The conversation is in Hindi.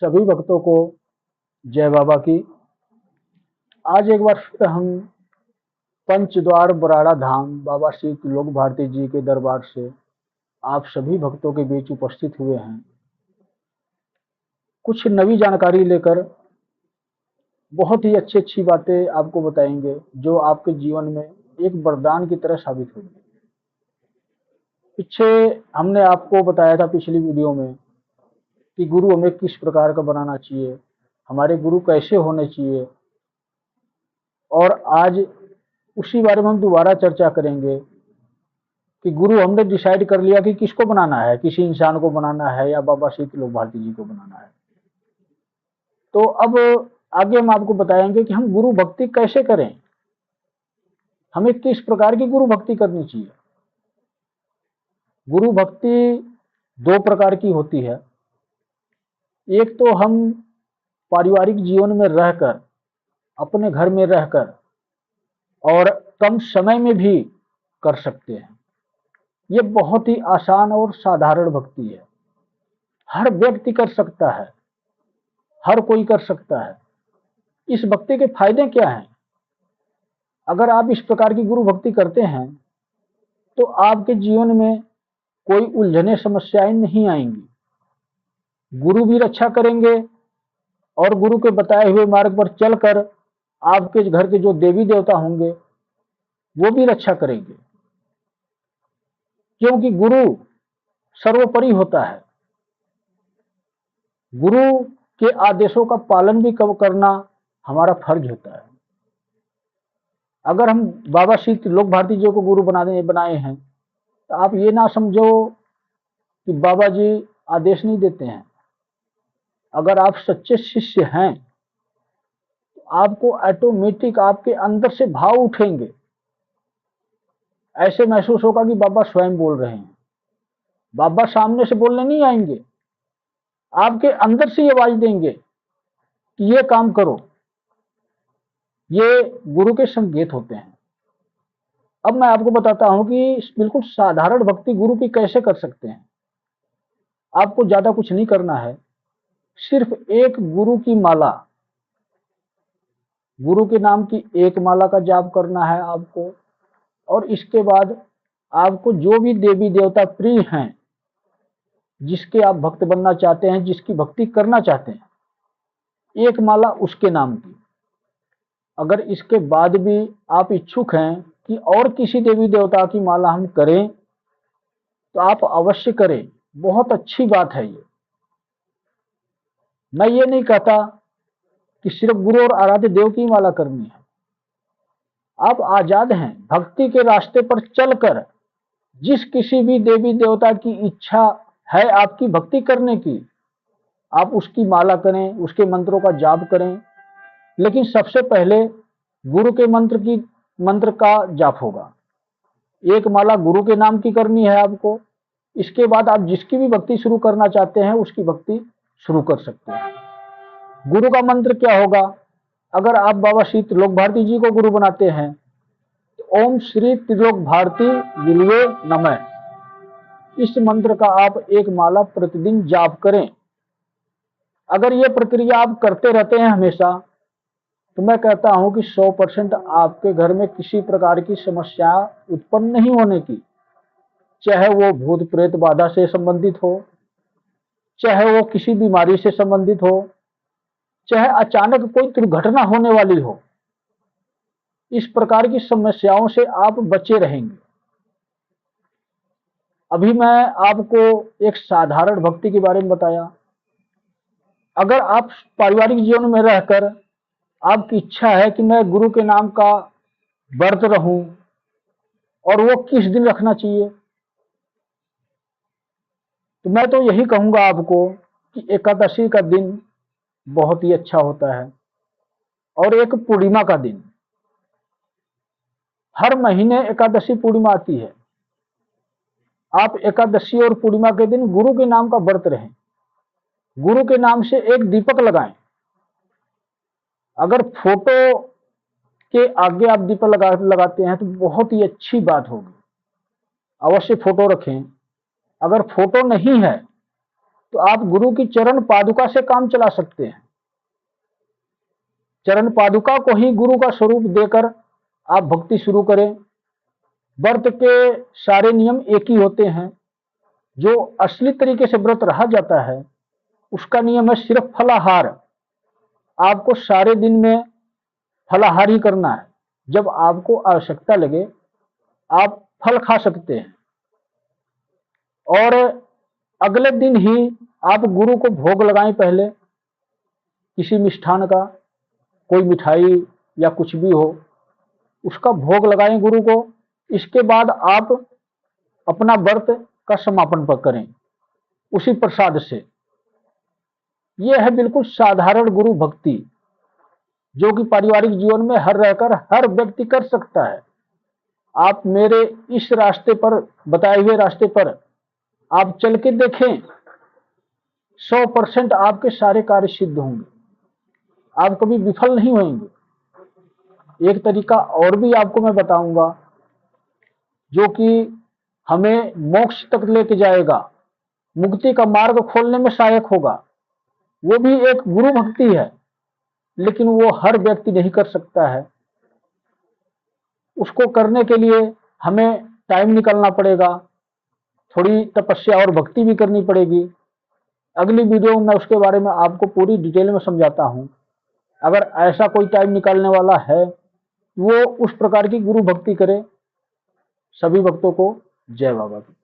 सभी भक्तों को जय बाबा की। आज एक बार फिर हम पंचद्वार बराड़ा धाम बाबा श्री त्रिलोक भारती जी के दरबार से आप सभी भक्तों के बीच उपस्थित हुए हैं। कुछ नवी जानकारी लेकर बहुत ही अच्छी बातें आपको बताएंगे जो आपके जीवन में एक वरदान की तरह साबित होगी। पीछे हमने आपको बताया था पिछली वीडियो में कि गुरु हमें किस प्रकार का बनाना चाहिए, हमारे गुरु कैसे होने चाहिए, और आज उसी बारे में हम दोबारा चर्चा करेंगे कि गुरु हमने डिसाइड कर लिया कि किसको बनाना है, किसी इंसान को बनाना है या बाबा श्री त्रिलोक भारती जी को बनाना है। तो अब आगे हम आपको बताएंगे कि हम गुरु भक्ति कैसे करें, हमें किस प्रकार की गुरु भक्ति करनी चाहिए। गुरु भक्ति दो प्रकार की होती है। एक तो हम पारिवारिक जीवन में रहकर, अपने घर में रहकर और कम समय में भी कर सकते हैं। ये बहुत ही आसान और साधारण भक्ति है, हर व्यक्ति कर सकता है, हर कोई कर सकता है। इस भक्ति के फायदे क्या हैं? अगर आप इस प्रकार की गुरु भक्ति करते हैं तो आपके जीवन में कोई उलझने समस्याएं नहीं आएंगी। गुरु भी रक्षा करेंगे और गुरु के बताए हुए मार्ग पर चलकर आपके घर के जो देवी देवता होंगे वो भी रक्षा करेंगे, क्योंकि गुरु सर्वोपरि होता है। गुरु के आदेशों का पालन भी करना हमारा फर्ज होता है। अगर हम बाबा श्री त्रिलोक भारती जी को गुरु बनाए हैं तो आप ये ना समझो कि बाबा जी आदेश नहीं देते हैं। अगर आप सच्चे शिष्य हैं तो आपको ऑटोमेटिक आपके अंदर से भाव उठेंगे, ऐसे महसूस होगा कि बाबा स्वयं बोल रहे हैं। बाबा सामने से बोलने नहीं आएंगे, आपके अंदर से ये आवाज देंगे कि ये काम करो। ये गुरु के संकेत होते हैं। अब मैं आपको बताता हूं कि बिल्कुल साधारण भक्ति गुरु की कैसे कर सकते हैं। आपको ज्यादा कुछ नहीं करना है, सिर्फ एक गुरु की माला, गुरु के नाम की एक माला का जाप करना है आपको। और इसके बाद आपको जो भी देवी देवता प्रिय हैं, जिसके आप भक्त बनना चाहते हैं, जिसकी भक्ति करना चाहते हैं, एक माला उसके नाम की। अगर इसके बाद भी आप इच्छुक हैं कि और किसी देवी देवता की माला हम करें तो आप अवश्य करें, बहुत अच्छी बात है ये। मैं ये नहीं कहता कि सिर्फ गुरु और आराध्य देव की माला करनी है। आप आजाद हैं भक्ति के रास्ते पर चलकर जिस किसी भी देवी देवता की इच्छा है आपकी भक्ति करने की, आप उसकी माला करें, उसके मंत्रों का जाप करें। लेकिन सबसे पहले गुरु के मंत्र का जाप होगा। एक माला गुरु के नाम की करनी है आपको। इसके बाद आप जिसकी भी भक्ति शुरू करना चाहते हैं उसकी भक्ति शुरू कर सकते हैं। गुरु का मंत्र क्या होगा? अगर आप बाबा श्री त्रिलोक भारती जी को गुरु बनाते हैं तो ओम श्री त्रिलोक भारती गुरुवे नमः, इस मंत्र का आप एक माला प्रतिदिन जाप करें। अगर ये प्रक्रिया आप करते रहते हैं हमेशा, तो मैं कहता हूं कि 100% आपके घर में किसी प्रकार की समस्या उत्पन्न नहीं होने की, चाहे वो भूत प्रेत बाधा से संबंधित हो, चाहे वो किसी बीमारी से संबंधित हो, चाहे अचानक कोई दुर्घटना होने वाली हो। इस प्रकार की समस्याओं से आप बचे रहेंगे। अभी मैं आपको एक साधारण भक्ति के बारे में बताया। अगर आप पारिवारिक जीवन में रहकर आपकी इच्छा है कि मैं गुरु के नाम का व्रत रहूं, और वो किस दिन रखना चाहिए, तो मैं तो यही कहूंगा आपको कि एकादशी का दिन बहुत ही अच्छा होता है, और एक पूर्णिमा का दिन। हर महीने एकादशी पूर्णिमा आती है। आप एकादशी और पूर्णिमा के दिन गुरु के नाम का व्रत रहें, गुरु के नाम से एक दीपक लगाएं। अगर फोटो के आगे आप दीपक लगाते हैं तो बहुत ही अच्छी बात होगी, अवश्य फोटो रखें। अगर फोटो नहीं है तो आप गुरु की चरण पादुका से काम चला सकते हैं। चरण पादुका को ही गुरु का स्वरूप देकर आप भक्ति शुरू करें। व्रत के सारे नियम एक ही होते हैं। जो असली तरीके से व्रत रहा जाता है उसका नियम है सिर्फ फलाहार। आपको सारे दिन में फलाहार ही करना है। जब आपको आवश्यकता लगे आप फल खा सकते हैं और अगले दिन ही आप गुरु को भोग लगाएं। पहले किसी मिष्ठान का, कोई मिठाई या कुछ भी हो, उसका भोग लगाएं गुरु को। इसके बाद आप अपना व्रत का समापन करें उसी प्रसाद से। यह है बिल्कुल साधारण गुरु भक्ति, जो कि पारिवारिक जीवन में हर रहकर हर व्यक्ति कर सकता है। आप मेरे इस रास्ते पर, बताए हुए रास्ते पर आप चल के देखें, 100% आपके सारे कार्य सिद्ध होंगे। आप कभी विफल नहीं होंगे। एक तरीका और भी आपको मैं बताऊंगा जो कि हमें मोक्ष तक लेके जाएगा, मुक्ति का मार्ग खोलने में सहायक होगा। वो भी एक गुरु भक्ति है, लेकिन वो हर व्यक्ति नहीं कर सकता है। उसको करने के लिए हमें टाइम निकालना पड़ेगा, थोड़ी तपस्या और भक्ति भी करनी पड़ेगी। अगली वीडियो में मैं उसके बारे में आपको पूरी डिटेल में समझाता हूं। अगर ऐसा कोई टाइम निकालने वाला है वो उस प्रकार की गुरु भक्ति करे। सभी भक्तों को जय बाबा की।